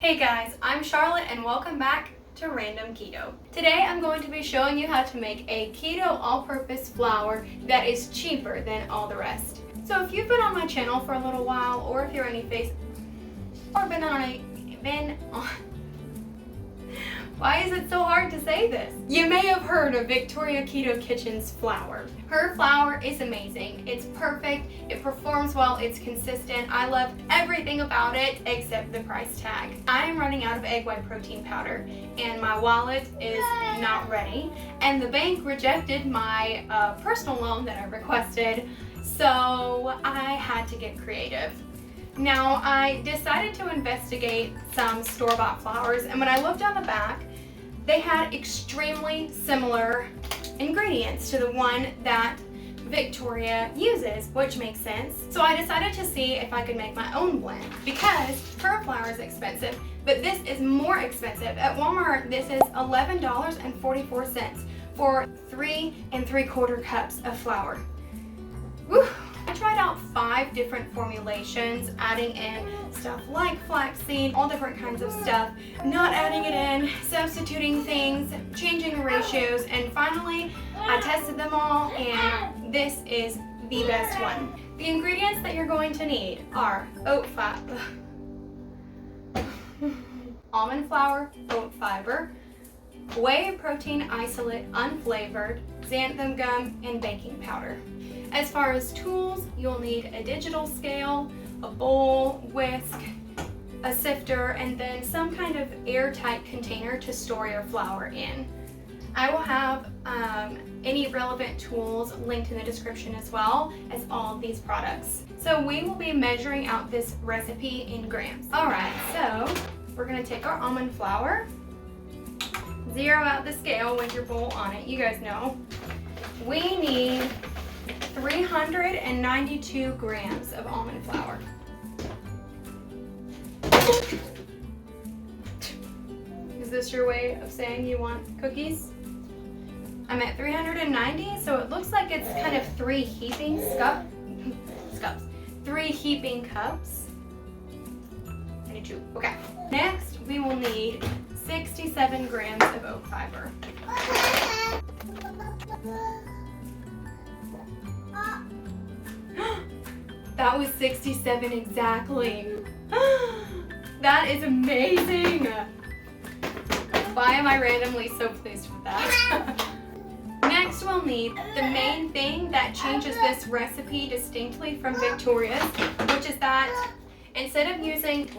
Hey guys, I'm Charlotte and welcome back to Random Keto. Today I'm going to be showing you how to make a keto all-purpose flour that is cheaper than all the rest. So if you've been on my channel for a little while, or if you're why is it so hard to say this? You may have heard of Victoria Keto Kitchen's flour. Her flour is amazing. It's perfect, it performs well, it's consistent. I love everything about it except the price tag. I am running out of egg white protein powder and my wallet is not ready. And the bank rejected my personal loan that I requested, so I had to get creative. Now, I decided to investigate some store-bought flours, and when I looked on the back, they had extremely similar ingredients to the one that Victoria uses, which makes sense. So I decided to see if I could make my own blend because her flour is expensive, but this is more expensive. At Walmart, this is $11.44 for 3 3/4 cups of flour. Woo! I tried out 5 different formulations, adding in stuff like flaxseed, all different kinds of stuff, not adding it in, substituting things, changing the ratios, and finally I tested them all and this is the best one. The ingredients that you're going to need are almond flour, oat fiber, whey protein isolate unflavored, xanthan gum, and baking powder. As far as tools, you'll need a digital scale, a bowl, whisk, a sifter, and then some kind of airtight container to store your flour in. I will have any relevant tools linked in the description as well as all of these products. So we will be measuring out this recipe in grams. Alright, so we're going to take our almond flour, zero out the scale with your bowl on it, you guys know. We need 392 grams of almond flour. Is this your way of saying you want cookies? I'm at 390, so it looks like it's kind of 3 heaping cups. 3 heaping cups. 92. Okay. Next, we will need 67 grams of oat fiber. That was 67 exactly. That is amazing. Why am I randomly so pleased with that? Next, we'll need the main thing that changes this recipe distinctly from Victoria's, which is that instead of using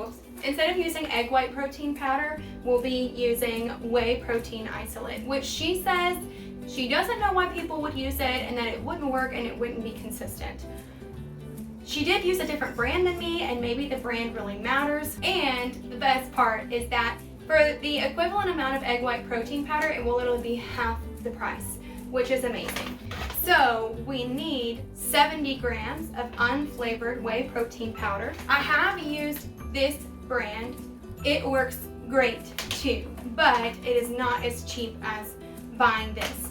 egg white protein powder, we'll be using whey protein isolate, which she says she doesn't know why people would use it and that it wouldn't work and it wouldn't be consistent. She did use a different brand than me, and maybe the brand really matters. And the best part is that for the equivalent amount of egg white protein powder, it will literally be half the price, which is amazing. So we need 70 grams of unflavored whey protein powder. I have used this brand. It works great too, but it is not as cheap as buying this.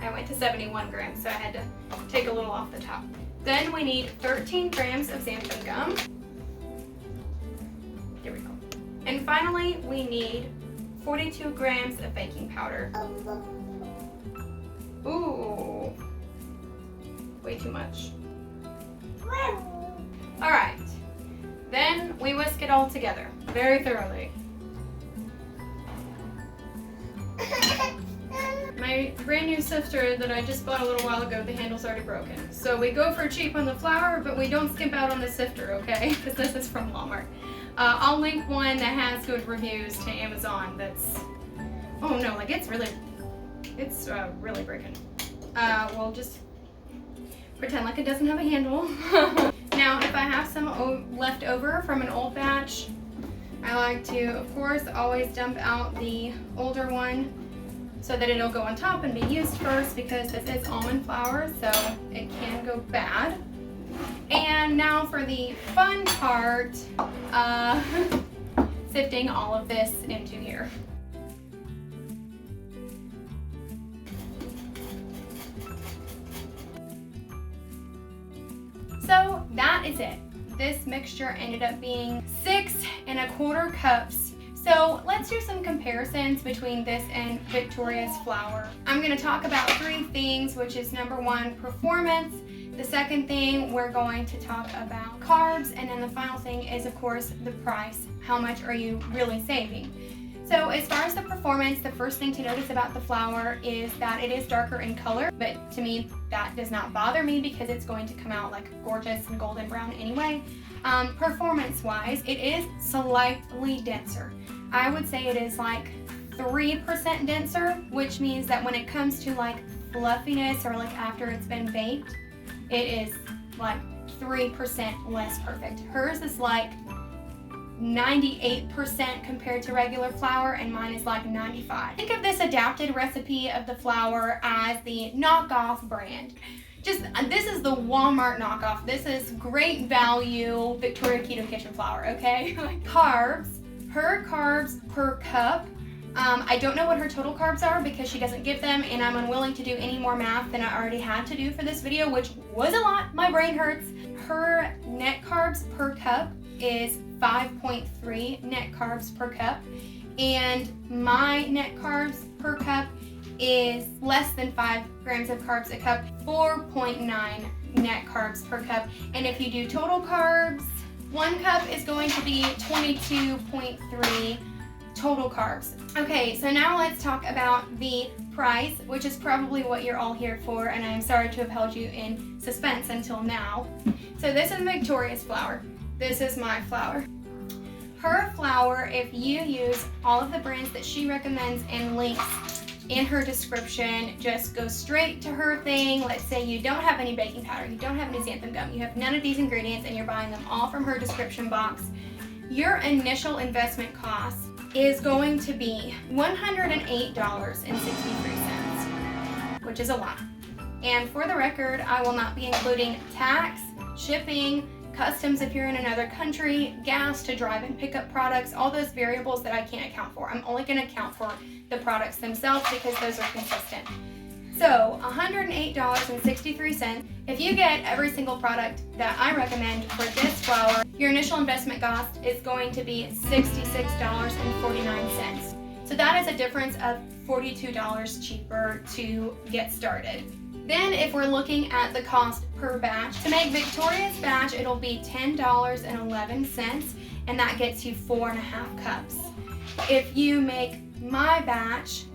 I went to 71 grams, so I had to take a little off the top. Then we need 13 grams of xanthan gum. There we go. And finally, we need 42 grams of baking powder. Ooh, way too much. All right, then we whisk it all together very thoroughly. My brand new sifter that I just bought a little while ago, the handle's already broken. So we go for cheap on the flour, but we don't skimp out on the sifter, okay? Because this is from Walmart. I'll link one that has good reviews to Amazon that's, oh no, like it's really breaking. We'll just pretend like it doesn't have a handle. Now, if I have some left over from an old batch, I like to, of course, always dump out the older one so that it'll go on top and be used first because this is almond flour, so it can go bad. And now for the fun part, sifting all of this into here. So that is it. this mixture ended up being 6¼ cups. So let's do some comparisons between this and Victoria's flour. I'm going to talk about 3 things, which is number 1, performance. The second thing, we're going to talk about carbs, and then the final thing is, of course, the price. How much are you really saving? So as far as the performance, the first thing to notice about the flour is that it is darker in color, but to me that does not bother me because it's going to come out like gorgeous and golden brown anyway. Performance-wise, it is slightly denser. I would say it is like 3% denser, which means that when it comes to like fluffiness or like after it's been baked, it is like 3% less perfect. Hers is like 98% compared to regular flour, and mine is like 95. Think of this adapted recipe of the flour as the knockoff brand. This is the Walmart knockoff. This is great value Victoria Keto Kitchen flour, okay? Carbs, her carbs per cup. I don't know what her total carbs are because she doesn't give them, and I'm unwilling to do any more math than I already had to do for this video, which was a lot. My brain hurts. Her net carbs per cup is 5.3 net carbs per cup, and my net carbs per cup is less than 5 grams of carbs a cup, 4.9 net carbs per cup. And if you do total carbs, 1 cup is going to be 22.3 total carbs. Okay, so now let's talk about the price, which is probably what you're all here for, and I'm sorry to have held you in suspense until now. So this is Victoria's flour. This is my flour. Her flour, if you use all of the brands that she recommends and links in her description, just go straight to her thing. Let's say you don't have any baking powder, you don't have any xanthan gum, you have none of these ingredients, and you're buying them all from her description box. Your initial investment cost is going to be $108.63, which is a lot. And for the record, I will not be including tax, shipping, customs if you're in another country, gas to drive and pick up products, all those variables that I can't account for. I'm only going to account for the products themselves because those are consistent. So $108.63. If you get every single product that I recommend for this flour, your initial investment cost is going to be $66.49. So that is a difference of $42 cheaper to get started. Then if we're looking at the cost per batch, to make Victoria's batch, it'll be $10.11, and that gets you 4½ cups. If you make my batch,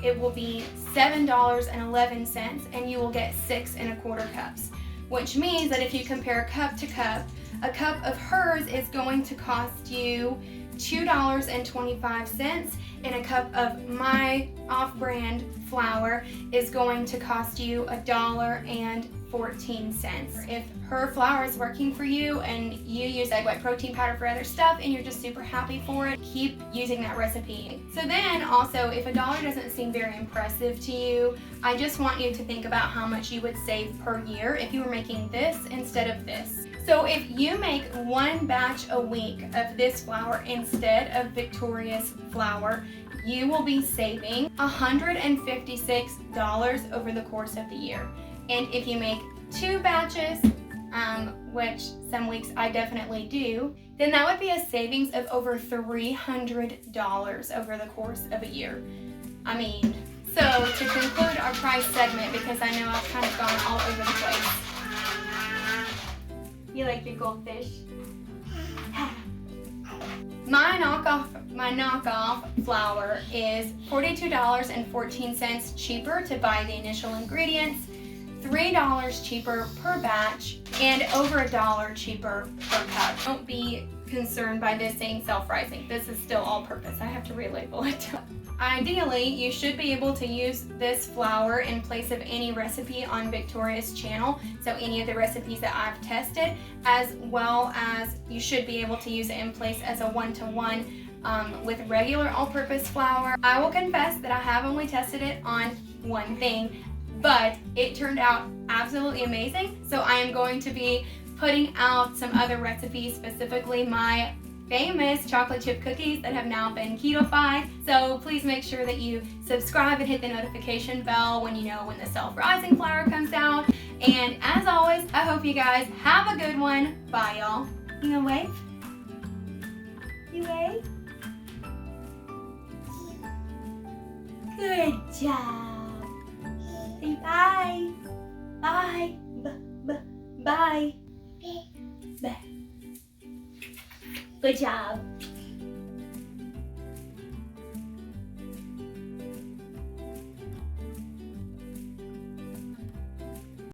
it will be $7.11, and you will get 6¼ cups, which means that if you compare cup to cup, a cup of hers is going to cost you $2.25, and a cup of my off-brand flour is going to cost you $1.14. If her flour is working for you and you use egg white protein powder for other stuff and you're just super happy for it, keep using that recipe. So then also, if $1 doesn't seem very impressive to you, I just want you to think about how much you would save per year if you were making this instead of this. So if you make 1 batch a week of this flour instead of Victoria's flour, you will be saving $156 over the course of the year. And if you make 2 batches, which some weeks I definitely do, then that would be a savings of over $300 over the course of a year. I mean, so to conclude our price segment, because I know I've kind of gone all over the place. You like your goldfish? My knockoff flour is $42.14 cheaper to buy the initial ingredients, $3 cheaper per batch, and over $1 cheaper per cup. Don't be concerned by this saying self-rising. This is still all-purpose. I have to relabel it. Ideally, you should be able to use this flour in place of any recipe on Victoria's channel, so any of the recipes that I've tested, as well as you should be able to use it in place as a one-to-one with regular all-purpose flour. I will confess that I have only tested it on one thing, but it turned out absolutely amazing, so I am going to be putting out some other recipes, specifically my famous chocolate chip cookies that have now been keto-fied. So please make sure that you subscribe and hit the notification bell when you know when the self-rising flour comes out. And as always, I hope you guys have a good one. Bye, y'all. You gonna wave? You wave? Good job. Say bye. Bye. Bye. Bye. Good job.